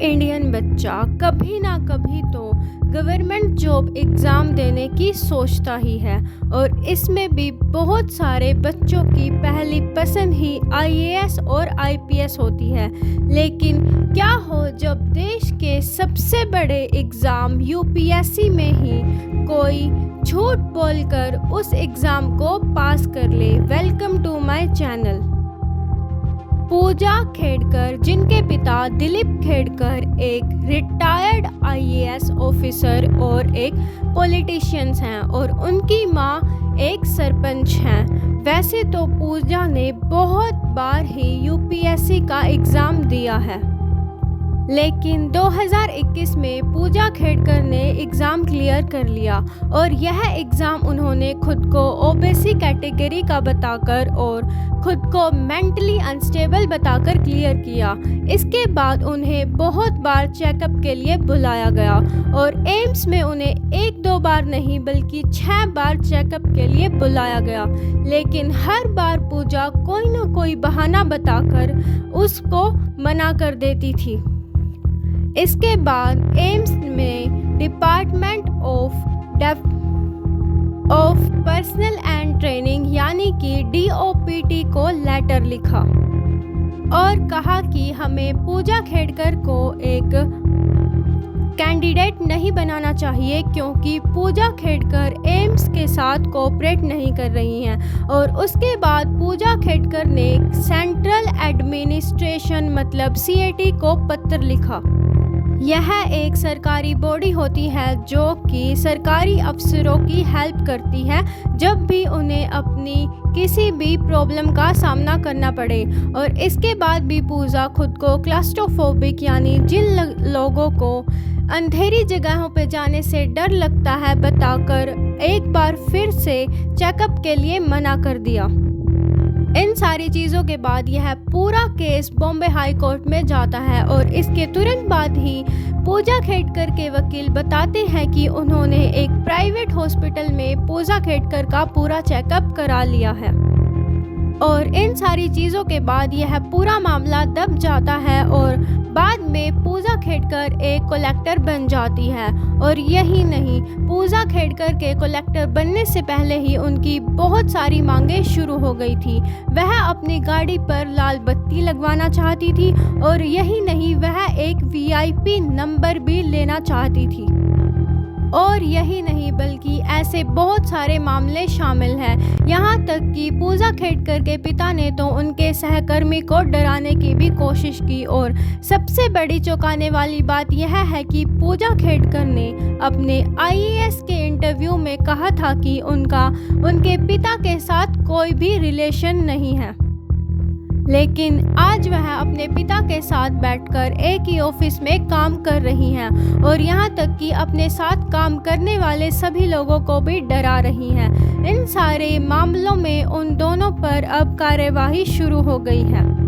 Indian बच्चा कभी ना कभी तो गवर्नमेंट जॉब एग्ज़ाम देने की सोचता ही है और इसमें भी बहुत सारे बच्चों की पहली पसंद ही आईएएस और आईपीएस होती है। लेकिन क्या हो जब देश के सबसे बड़े एग्ज़ाम यूपीएससी में ही कोई झूठ बोलकर उस एग्ज़ाम को पास कर ले। Welcome to my channel. Pooja Khedkar, जिनके पिता दिलीप खेड़कर एक रिटायर्ड आईएएस ऑफिसर और एक पॉलिटिशियंस हैं और उनकी मां एक सरपंच हैं। वैसे तो पूजा ने बहुत बार ही यूपीएससी का एग्ज़ाम दिया है, लेकिन 2021 में पूजा खेड़कर ने एग्ज़ाम क्लियर कर लिया और यह एग्ज़ाम उन्होंने खुद को ओबीसी कैटेगरी का बताकर और खुद को मेंटली अनस्टेबल बताकर क्लियर किया। इसके बाद उन्हें बहुत बार चेकअप के लिए बुलाया गया और एम्स में उन्हें एक दो बार नहीं बल्कि 6 बार चेकअप के लिए बुलाया गया, लेकिन हर बार पूजा कोई ना कोई बहाना बताकर उसको मना कर देती थी। इसके बाद एम्स में department of personal and training यानी कि डीओपीटी को लेटर लिखा और कहा कि हमें पूजा खेड़कर को एक कैंडिडेट नहीं बनाना चाहिए क्योंकि पूजा खेड़कर एम्स के साथ कोऑपरेट नहीं कर रही हैं। और उसके बाद पूजा खेड़कर ने सेंट्रल एडमिनिस्ट्रेशन मतलब सीएटी को पत्र लिखा। यह एक सरकारी बॉडी होती है जो कि सरकारी अफसरों की हेल्प करती है जब भी उन्हें अपनी किसी भी प्रॉब्लम का सामना करना पड़े। और इसके बाद भी पूजा खुद को क्लास्ट्रोफोबिक यानी जिन लोगों को अंधेरी जगहों पे जाने से डर लगता है बताकर एक बार फिर से चेकअप के लिए मना कर दिया। इन सारी चीज़ों के बाद यह पूरा केस बॉम्बे हाई कोर्ट में जाता है और इसके तुरंत बाद ही पूजा खेड़कर के वकील बताते हैं कि उन्होंने एक प्राइवेट हॉस्पिटल में पूजा खेड़कर का पूरा चेकअप करा लिया है। और इन सारी चीज़ों के बाद यह पूरा मामला दब जाता है और बाद में पूजा खेड़कर एक कलेक्टर बन जाती है। और यही नहीं, पूजा खेड़कर के कलेक्टर बनने से पहले ही उनकी बहुत सारी मांगें शुरू हो गई थी। वह अपनी गाड़ी पर लाल बत्ती लगवाना चाहती थी और यही नहीं, वह एक वीआईपी नंबर भी लेना चाहती थी। और यही नहीं बल्कि ऐसे बहुत सारे मामले शामिल हैं। यहाँ तक कि पूजा खेड़कर के पिता ने तो उनके सहकर्मी को डराने की भी कोशिश की। और सबसे बड़ी चौंकाने वाली बात यह है कि पूजा खेड़कर ने अपने आईएएस के इंटरव्यू में कहा था कि उनके पिता के साथ कोई भी रिलेशन नहीं है, लेकिन आज वह अपने पिता के साथ बैठकर एक ही ऑफिस में काम कर रही हैं और यहाँ तक कि अपने साथ काम करने वाले सभी लोगों को भी डरा रही हैं। इन सारे मामलों में उन दोनों पर अब कार्यवाही शुरू हो गई है।